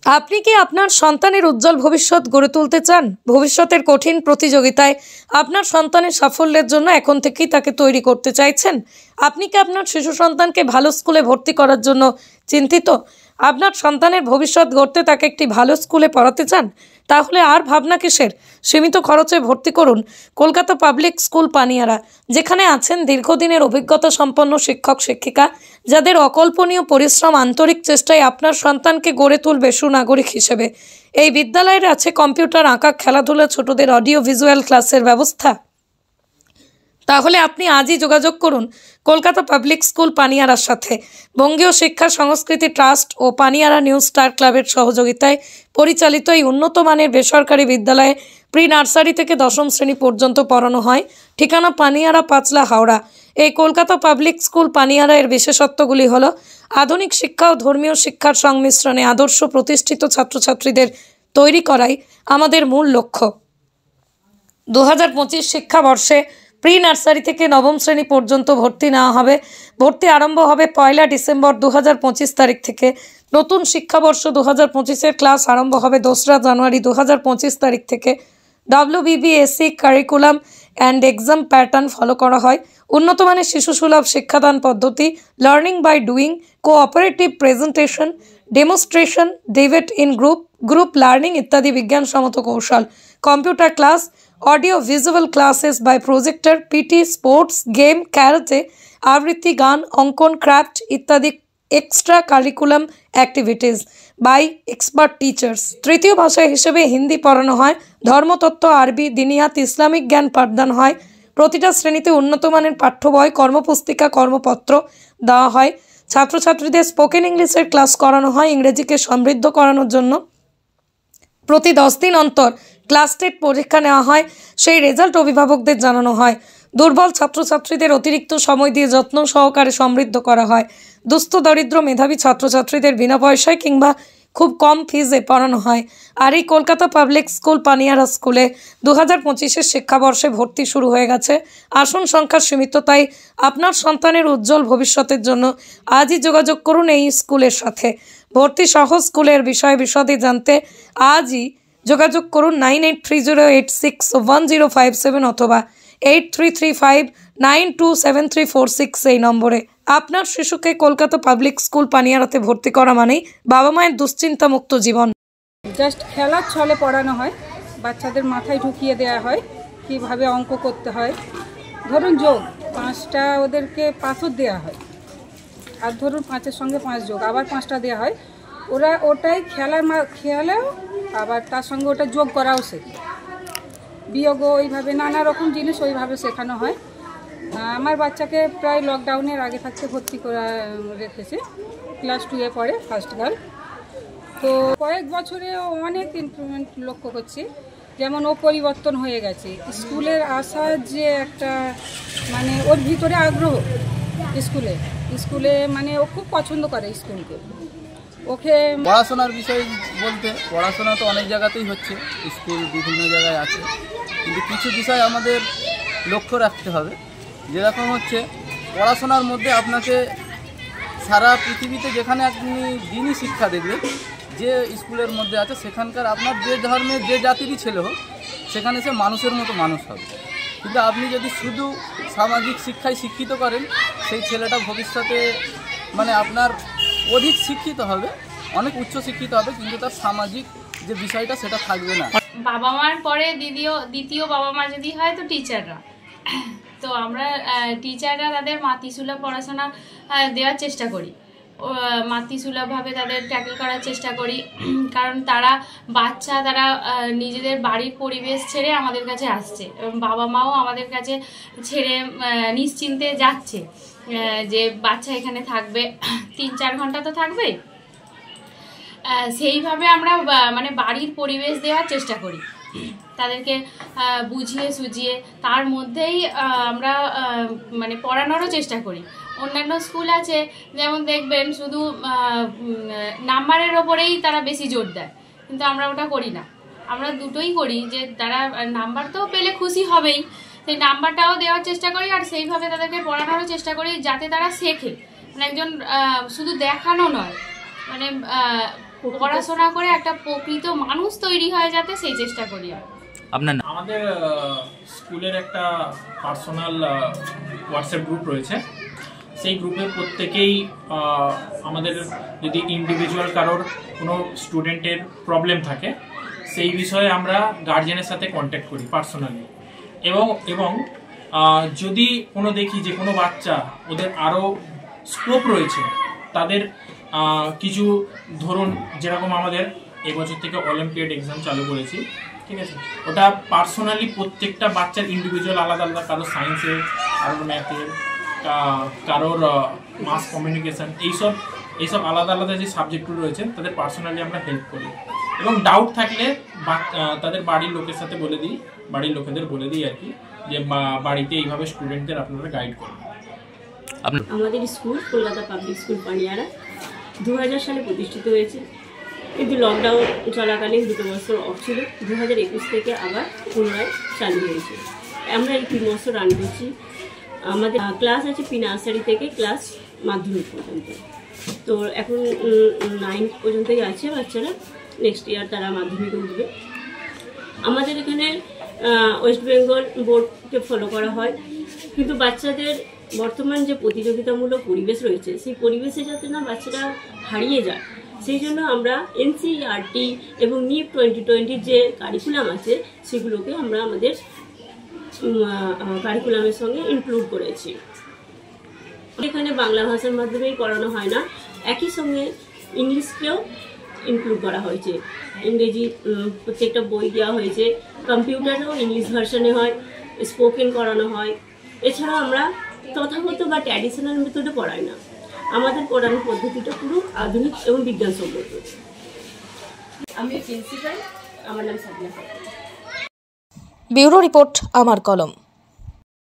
আপনি কি আপনার সন্তানের উজ্জ্বল ভবিষ্যৎ গড়ে তুলতে চান? ভবিষ্যতের কঠিন প্রতিযোগিতায় আপনার সন্তানের সাফল্যের জন্য এখন থেকেই তাকে তৈরি করতে চাইছেন? আপনি কি আপনার শিশু সন্তানকে ভালো স্কুলে ভর্তি করার জন্য চিন্তিত? আপনার সন্তানের ভবিষ্যৎ গড়তে তাকে একটি ভালো স্কুলে পড়াতে চান? তাহলে আর ভাবনা কিসের? সীমিত খরচে ভর্তি করুন কলকাতা পাবলিক স্কুল পানিয়ারা, যেখানে আছেন দীর্ঘদিনের অভিজ্ঞতা সম্পন্ন শিক্ষক শিক্ষিকা, যাদের অকল্পনীয় পরিশ্রম আন্তরিক চেষ্টায় আপনার সন্তানকে গড়ে তুলবে সুনাগরিক হিসেবে। এই বিদ্যালয়ের আছে কম্পিউটার, আঁকা, খেলাধুলা, ছোটদের অডিও ভিজুয়াল ক্লাসের ব্যবস্থা। তাহলে আপনি আজই যোগাযোগ করুন কলকাতা পাবলিক স্কুল পানিয়ারার সাথে। বঙ্গীয় শিক্ষা সংস্কৃতি ট্রাস্ট ও পানিয়ারা নিউ স্টার ক্লাবের সহযোগিতায় পরিচালিত এই উন্নত মানের বেসরকারি বিদ্যালয়ে প্রি নার্সারি থেকে দশম শ্রেণী পর্যন্ত পড়ানো হয়। ঠিকানা পানিয়ারা, পাঁচলা, হাওড়া। এই কলকাতা পাবলিক স্কুল পানিয়ারা এর বিশেষত্বগুলি হলো আধুনিক শিক্ষা ও ধর্মীয় শিক্ষার সংমিশ্রণে আদর্শ প্রতিষ্ঠিত ছাত্রছাত্রীদের তৈরি করাই আমাদের মূল লক্ষ্য। 2025 শিক্ষাবর্ষে প্রি নার্সারি থেকে নবম শ্রেণী পর্যন্ত ভর্তি নেওয়া হবে। ভর্তি আরম্ভ হবে 1 ডিসেম্বর 2025 তারিখ থেকে। নতুন শিক্ষাবর্ষ 2025-এর ক্লাস আরম্ভ হবে 2 জানুয়ারি 2025 তারিখ থেকে। WBBSE curriculum and exam pattern follow করা হয়। উন্নত মানের শিশুসুলভ শিক্ষাদান পদ্ধতি, learning by doing, cooperative presentation, demonstration, debate in group learning ইত্যাদি বিজ্ঞানসম্মত কৌশল, computer class, audio visual classes by projector, PT, sports, game, karate, আবৃত্তি, গান, অঙ্কন, ক্রাফট ইত্যাদি extra curriculum activities by expert teachers. তৃতীয় ভাষা হিসেবে হিন্দি পড়ানো হয়। ধর্মতত্ত্ব, আরবি, দিনিয়াত, ইসলামিক জ্ঞান পাঠদান হয়। প্রতিটা শ্রেণীতে উন্নত মানের পাঠ্য বই, কর্মপুস্তিকা, কর্মপত্র দেওয়া হয়। ছাত্রছাত্রীদের স্পোকেন ইংলিশের ক্লাস করানো হয় ইংরেজিকে সমৃদ্ধ করানোর জন্য। প্রতি 10 দিন অন্তর ক্লাস টেস্ট পরীক্ষা নেওয়া হয়, সেই রেজাল্ট অভিভাবকদের জানানো হয়। দুর্বল ছাত্রছাত্রীদের অতিরিক্ত সময় দিয়ে যত্ন সহকারে সমৃদ্ধ করা হয়। দুস্থ, দরিদ্র, মেধাবী ছাত্রছাত্রীদের বিনা পয়সায় কিংবা খুব কম ফিজে পড়ানো হয়। আর এই কলকাতা পাবলিক স্কুল পানিয়ারা স্কুলে 2025-এর শিক্ষাবর্ষে ভর্তি শুরু হয়ে গেছে। আসন সংখ্যা সীমিত, তাই আপনার সন্তানের উজ্জ্বল ভবিষ্যতের জন্য আজই যোগাযোগ করুন এই স্কুলের সাথে। ভর্তি সহ স্কুলের বিষয়ে বিশদে জানতে আজই যোগাযোগ করুন 9830861057 অথবা 8335927346 এই নম্বরে। আপনার শিশুকে কলকাতা পাবলিক স্কুল পানিয়ারাতে ভর্তি করা মানেই বাবা মায়ের দুশ্চিন্তামুক্ত জীবন। জাস্ট খেলার ছলে পড়ানো হয়, বাচ্চাদের মাথায় ঢুকিয়ে দেওয়া হয় কিভাবে অঙ্ক করতে হয়। ধরুন যোগ 5টা ওদেরকে পাথর দেওয়া হয়, আর ধরুন 5-এর সঙ্গে 5 যোগ আবার 5টা দেওয়া হয়। ওরা ওটাই খেয়ালেও আবার তার সঙ্গে ওটা যোগ করাও শেখে। বিয়োগও ওইভাবে নানা রকম জিনিস ওইভাবে শেখানো হয়। আমার বাচ্চাকে প্রায় লকডাউনের আগে থাকতে ভর্তি করা রেখেছি। ক্লাস 2-এ পড়ে, ফার্স্ট গার্ল। তো কয়েক বছরে অনেক ইমপ্রুভমেন্ট লক্ষ্য করছি। যেমন ও পরিবর্তন হয়ে গেছে, স্কুলের আসার যে একটা মানে ওর ভিতরে আগ্রহ, স্কুলে মানে ও খুব পছন্দ করে স্কুলকে। ওকে পড়াশোনার বিষয় বলতে, পড়াশোনা তো অনেক জায়গাতেই হচ্ছে, স্কুল বিভিন্ন জায়গায় আছে, কিন্তু কিছু বিষয় আমাদের লক্ষ্য রাখতে হবে। যেরকম হচ্ছে পড়াশোনার মধ্যে আপনাকে সারা পৃথিবীতে যেখানে আপনি দিনই শিক্ষা দেখবেন, যে স্কুলের মধ্যে আছে সেখানকার আপনার যে ধর্মের যে জাতিরই ছেলে হোক, সেখানে সে মানুষের মতো মানুষ হবে। কিন্তু আপনি যদি শুধু সামাজিক শিক্ষায় শিক্ষিত করেন, সেই ছেলেটা ভবিষ্যতে মানে আপনার অধিক শিক্ষিত হবে, অনেক উচ্চ শিক্ষিত হবে, কিন্তু তার সামাজিক যে বিষয়টা সেটা থাকবে না। বাবা মার পরে দ্বিতীয় বাবা মা যদি হয় তো টিচাররা। তো আমরা টিচাররা তাদের মাতৃসুলভ পড়াশোনা দেওয়ার চেষ্টা করি, মাতৃসুলভভাবে তাদের ট্যাকেল করার চেষ্টা করি। কারণ তারা নিজেদের বাড়ির পরিবেশ ছেড়ে আমাদের কাছে আসছে, এবং বাবা মাও আমাদের কাছে ছেড়ে নিশ্চিন্তে যাচ্ছে যে বাচ্চা এখানে থাকবে, 3-4 ঘন্টা তো থাকবে। সেইভাবে আমরা মানে বাড়ির পরিবেশ দেওয়ার চেষ্টা করি, তাদেরকে বুঝিয়ে সুঝিয়ে তার মধ্যেই আমরা মানে পড়ানোরও চেষ্টা করি। অন্যান্য স্কুল আছে যেমন দেখবেন শুধু নাম্বারের ওপরেই তারা বেশি জোর দেয়, কিন্তু আমরা ওটা করি না। আমরা দুটোই করি, যে তারা নাম্বার তো পেলে খুশি হবেই, সেই নাম্বারটাও দেওয়ার চেষ্টা করি, আর সেইভাবে তাদেরকে পড়ানোরও চেষ্টা করি যাতে তারা শেখে। মানে একজন শুধু দেখানো নয়, মানে পড়াশোনা করে একটা প্রকৃত মানুষ তৈরি হয় যাতে সেই চেষ্টা করি। আপনার আমাদের স্কুলের একটা পার্সোনাল হোয়াটসঅ্যাপ গ্রুপ রয়েছে। সেই গ্রুপে প্রত্যেকেই আমাদের যদি ইন্ডিভিজুয়াল কারোর কোনো স্টুডেন্টের প্রবলেম থাকে সেই বিষয়ে আমরা গার্জেনের সাথে কন্ট্যাক্ট করি পার্সোনালি, এবং যদি কোনো দেখি যে কোনো বাচ্চা ওদের আরও স্কোপ রয়েছে, তাদের কিছু ধরুন যেরকম আমাদের এবছর থেকে অলিম্পিয়াড এক্সাম চালু করেছি, ঠিক আছে, ওটা পার্সোনালি প্রত্যেকটা বাচ্চার ইন্ডিভিজুয়াল আলাদা আলাদা, কারোর সায়েন্সের, কারোর ম্যাথের, কারোর মাস কমিউনিকেশন, এইসব আলাদা আলাদা যে সাবজেক্টগুলো রয়েছে তাদের পার্সোনালি আমরা হেল্প করি। এবং ডাউট থাকলে তাদের বাড়ির লোকের সাথে বলে দিই, বাড়ির লোকেদের বলে দিই আর কি, যে বাড়িতে এইভাবে স্টুডেন্টদের আপনারা গাইড করুন। আমাদের স্কুল কলকাতা পাবলিক স্কুল পানিয়ারা 2000 সালে প্রতিষ্ঠিত হয়েছে, কিন্তু লকডাউন চলাকালীন 2 বছর অফ ছিল। 2021 থেকে আবার পুনরায় চালু হয়েছে। আমরা এই 3 বছর রান করছি। আমাদের ক্লাস আছে প্রি নার্সারি থেকে ক্লাস মাধ্যমিক পর্যন্ত। তো এখন 9 পর্যন্তই আছে বাচ্চারা, নেক্সট ইয়ার তারা মাধ্যমিকে উঠবে। আমাদের এখানে ওয়েস্ট বেঙ্গল বোর্ডকে ফলো করা হয়, কিন্তু বাচ্চাদের বর্তমান যে প্রতিযোগিতামূলক পরিবেশ রয়েছে সেই পরিবেশে যাতে না বাচ্চারা হারিয়ে যায়, সেই জন্য আমরা এনসিইআরটি এবং নিপ 2020 যে কারিকুলাম আছে সেগুলোকে আমরা আমাদের কারিকুলামের সঙ্গে ইনক্লুড করেছি। এখানে বাংলা ভাষার মাধ্যমেই পড়ানো হয় না, একই সঙ্গে ইংলিশকেও ইনক্লুড করা হয়েছে। ইংরেজি প্রত্যেকটা বই দেওয়া হয়েছে, কম্পিউটারও ইংলিশ ভার্সনে হয়, স্পোকেন করানো হয়। এছাড়া আমরা তথাগত বা ট্র্যাডিশনাল মেথডে পড়াই না, আমাদের পড়ানোর পদ্ধতিটা পুরো আধুনিক এবং বিজ্ঞানসম্মত। আমি প্রিন্সিপাল, আমার নাম সাবিনা। ব্যুরো রিপোর্ট, আমার কলম।